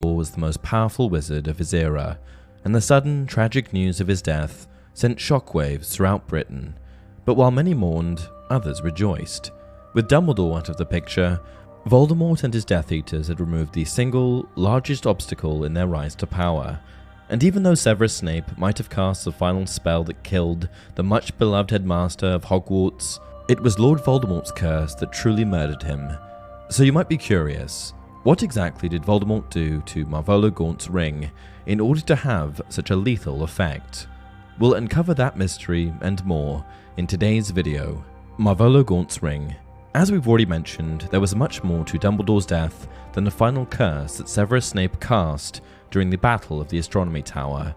was the most powerful wizard of his era, and the sudden, tragic news of his death sent shockwaves throughout Britain. But while many mourned, others rejoiced. With Dumbledore out of the picture, Voldemort and his Death Eaters had removed the single, largest obstacle in their rise to power. And even though Severus Snape might have cast the final spell that killed the much-beloved headmaster of Hogwarts, it was Lord Voldemort's curse that truly murdered him. So you might be curious, what exactly did Voldemort do to Marvolo Gaunt's ring in order to have such a lethal effect? We'll uncover that mystery and more in today's video. Marvolo Gaunt's ring. As we've already mentioned, there was much more to Dumbledore's death than the final curse that Severus Snape cast during the Battle of the Astronomy Tower.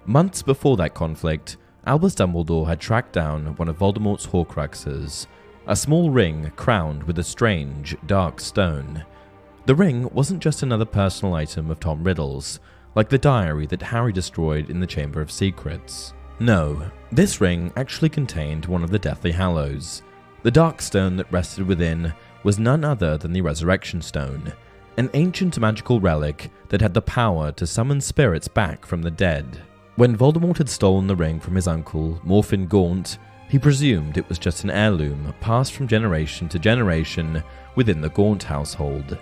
Months before that conflict, Albus Dumbledore had tracked down one of Voldemort's Horcruxes, a small ring crowned with a strange, dark stone. The ring wasn't just another personal item of Tom Riddle's, like the diary that Harry destroyed in the Chamber of Secrets. No, this ring actually contained one of the Deathly Hallows. The dark stone that rested within was none other than the Resurrection Stone, an ancient magical relic that had the power to summon spirits back from the dead. When Voldemort had stolen the ring from his uncle, Morfinn Gaunt, he presumed it was just an heirloom passed from generation to generation within the Gaunt household.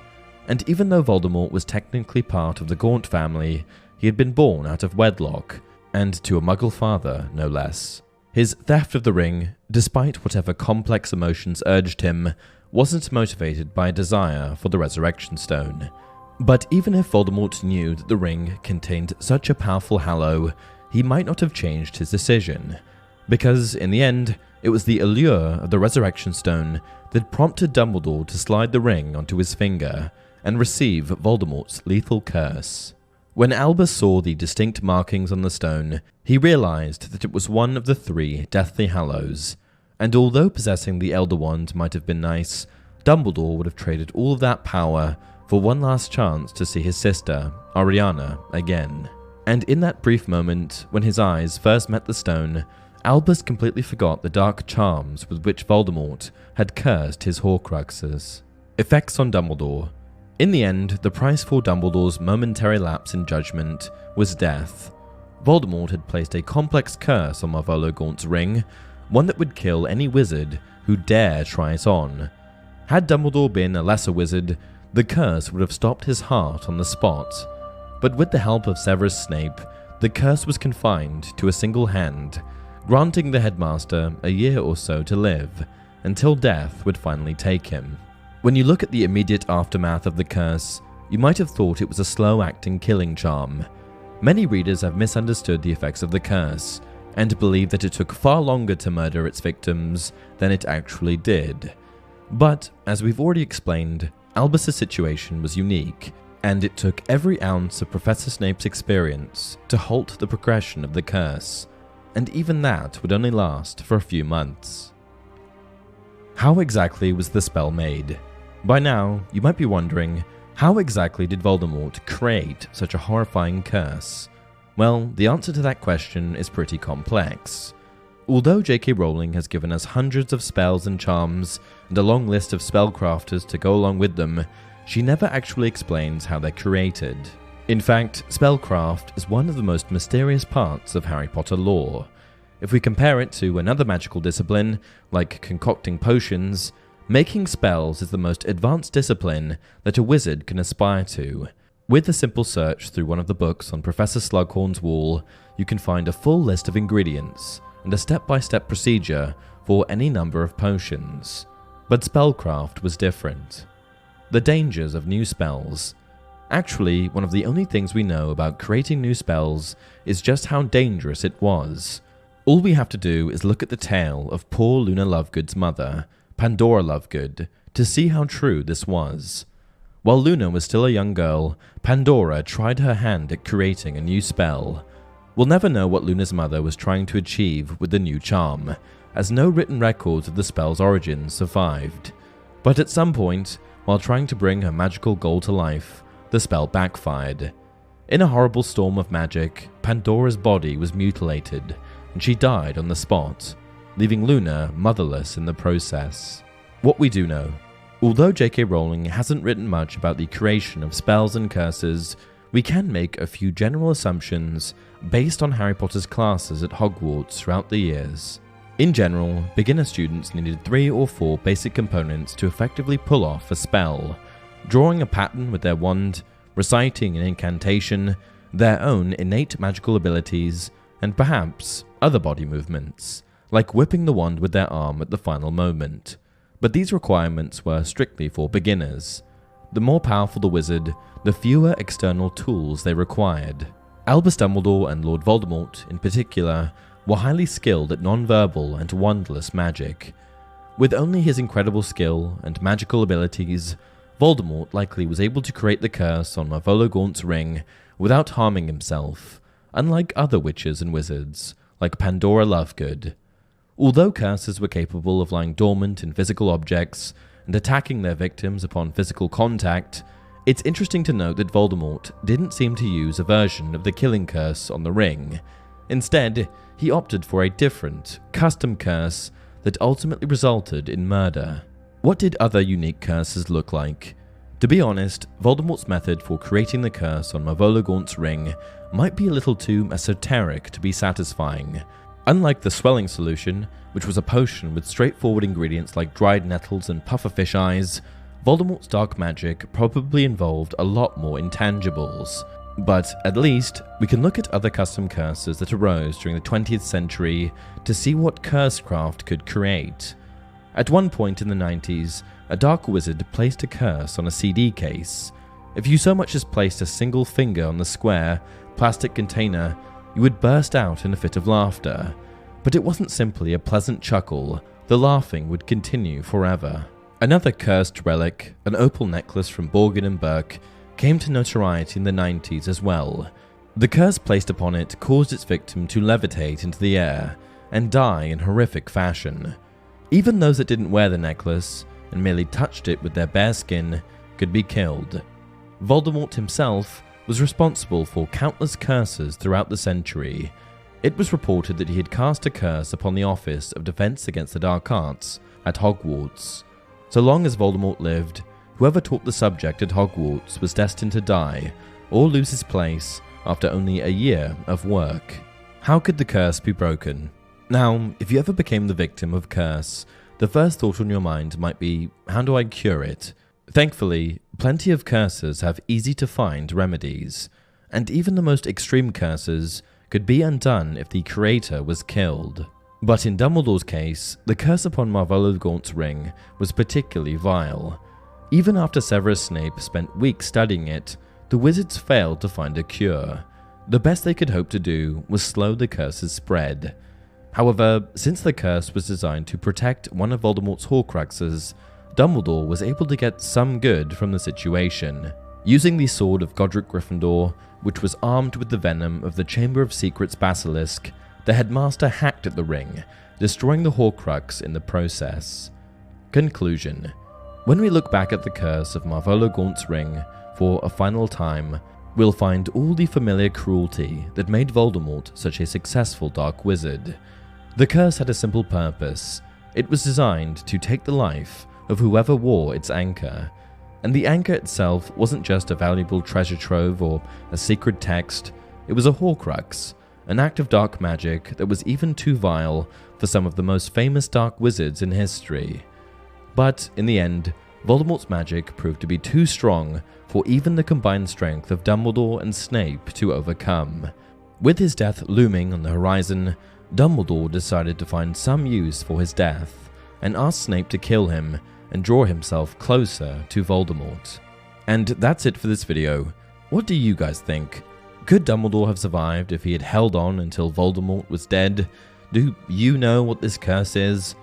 And even though Voldemort was technically part of the Gaunt family, he had been born out of wedlock, and to a Muggle father, no less. His theft of the ring, despite whatever complex emotions urged him, wasn't motivated by a desire for the Resurrection Stone. But even if Voldemort knew that the ring contained such a powerful hallow, he might not have changed his decision. Because, in the end, it was the allure of the Resurrection Stone that prompted Dumbledore to slide the ring onto his finger and receive Voldemort's lethal curse. When Albus saw the distinct markings on the stone, he realized that it was one of the 3 Deathly Hallows, and although possessing the Elder Wand might have been nice, Dumbledore would have traded all of that power for one last chance to see his sister, Ariana, again. And in that brief moment, when his eyes first met the stone, Albus completely forgot the dark charms with which Voldemort had cursed his Horcruxes. Effects on Dumbledore. In the end, the price for Dumbledore's momentary lapse in judgment was death. Voldemort had placed a complex curse on Marvolo Gaunt's ring, one that would kill any wizard who dare try it on. Had Dumbledore been a lesser wizard, the curse would have stopped his heart on the spot. But with the help of Severus Snape, the curse was confined to a single hand, granting the headmaster a year or so to live, until death would finally take him. When you look at the immediate aftermath of the curse, you might have thought it was a slow-acting killing charm. Many readers have misunderstood the effects of the curse, and believe that it took far longer to murder its victims than it actually did. But, as we've already explained, Albus's situation was unique, and it took every ounce of Professor Snape's experience to halt the progression of the curse, and even that would only last for a few months. How exactly was the spell made? By now, you might be wondering, how exactly did Voldemort create such a horrifying curse? Well, the answer to that question is pretty complex. Although J.K. Rowling has given us hundreds of spells and charms, and a long list of spellcrafters to go along with them, she never actually explains how they're created. In fact, spellcraft is one of the most mysterious parts of Harry Potter lore. If we compare it to another magical discipline, like concocting potions, making spells is the most advanced discipline that a wizard can aspire to. With a simple search through one of the books on Professor Slughorn's wall, you can find a full list of ingredients and a step-by-step procedure for any number of potions. But spellcraft was different. The dangers of new spells. Actually, one of the only things we know about creating new spells is just how dangerous it was. All we have to do is look at the tale of poor Luna Lovegood's mother, Pandora Lovegood, to see how true this was. While Luna was still a young girl, Pandora tried her hand at creating a new spell. We'll never know what Luna's mother was trying to achieve with the new charm, as no written records of the spell's origins survived. But at some point, while trying to bring her magical goal to life, the spell backfired. In a horrible storm of magic, Pandora's body was mutilated, and she died on the spot, leaving Luna motherless in the process. What we do know. Although J.K. Rowling hasn't written much about the creation of spells and curses, we can make a few general assumptions based on Harry Potter's classes at Hogwarts throughout the years. In general, beginner students needed 3 or 4 basic components to effectively pull off a spell: drawing a pattern with their wand, reciting an incantation, their own innate magical abilities, and perhaps other body movements, like whipping the wand with their arm at the final moment. But these requirements were strictly for beginners. The more powerful the wizard, the fewer external tools they required. Albus Dumbledore and Lord Voldemort, in particular, were highly skilled at non-verbal and wandless magic. With only his incredible skill and magical abilities, Voldemort likely was able to create the curse on Mavolo-Gaunt's ring without harming himself, unlike other witches and wizards, like Pandora Lovegood. Although curses were capable of lying dormant in physical objects and attacking their victims upon physical contact, it's interesting to note that Voldemort didn't seem to use a version of the killing curse on the ring. Instead, he opted for a different, custom curse that ultimately resulted in murder. What did other unique curses look like? To be honest, Voldemort's method for creating the curse on Mavolo-Gaunt's ring might be a little too esoteric to be satisfying. Unlike the swelling solution, which was a potion with straightforward ingredients like dried nettles and pufferfish eyes, Voldemort's dark magic probably involved a lot more intangibles. But at least, we can look at other custom curses that arose during the 20th century to see what cursecraft could create. At one point in the 90s, a dark wizard placed a curse on a CD case. If you so much as placed a single finger on the square, plastic container, you would burst out in a fit of laughter. But it wasn't simply a pleasant chuckle, the laughing would continue forever. Another cursed relic, an opal necklace from Borgin & Burke, came to notoriety in the 90s as well. The curse placed upon it caused its victim to levitate into the air and die in horrific fashion. Even those that didn't wear the necklace and merely touched it with their bare skin could be killed. Voldemort himself was responsible for countless curses throughout the century. It was reported that he had cast a curse upon the Office of Defense Against the Dark Arts at Hogwarts. So long as Voldemort lived, whoever taught the subject at Hogwarts was destined to die or lose his place after only a year of work. How could the curse be broken? Now, if you ever became the victim of curse, the first thought on your mind might be, how do I cure it? Thankfully, plenty of curses have easy-to-find remedies, and even the most extreme curses could be undone if the creator was killed. But in Dumbledore's case, the curse upon Mavolo-Gaunt's ring was particularly vile. Even after Severus Snape spent weeks studying it, the wizards failed to find a cure. The best they could hope to do was slow the curse's spread. However, since the curse was designed to protect one of Voldemort's Horcruxes, Dumbledore was able to get some good from the situation. Using the sword of Godric Gryffindor, which was armed with the venom of the Chamber of Secrets basilisk, the headmaster hacked at the ring, destroying the Horcrux in the process. Conclusion. When we look back at the curse of Mavolo-Gaunt's ring for a final time, we'll find all the familiar cruelty that made Voldemort such a successful dark wizard. The curse had a simple purpose. It was designed to take the life of whoever wore its anchor. And the anchor itself wasn't just a valuable treasure trove or a secret text, it was a Horcrux, an act of dark magic that was even too vile for some of the most famous dark wizards in history. But in the end, Voldemort's magic proved to be too strong for even the combined strength of Dumbledore and Snape to overcome. With his death looming on the horizon, Dumbledore decided to find some use for his death and asked Snape to kill him and draw himself closer to Voldemort. And that's it for this video. What do you guys think? Could Dumbledore have survived if he had held on until Voldemort was dead? Do you know what this curse is?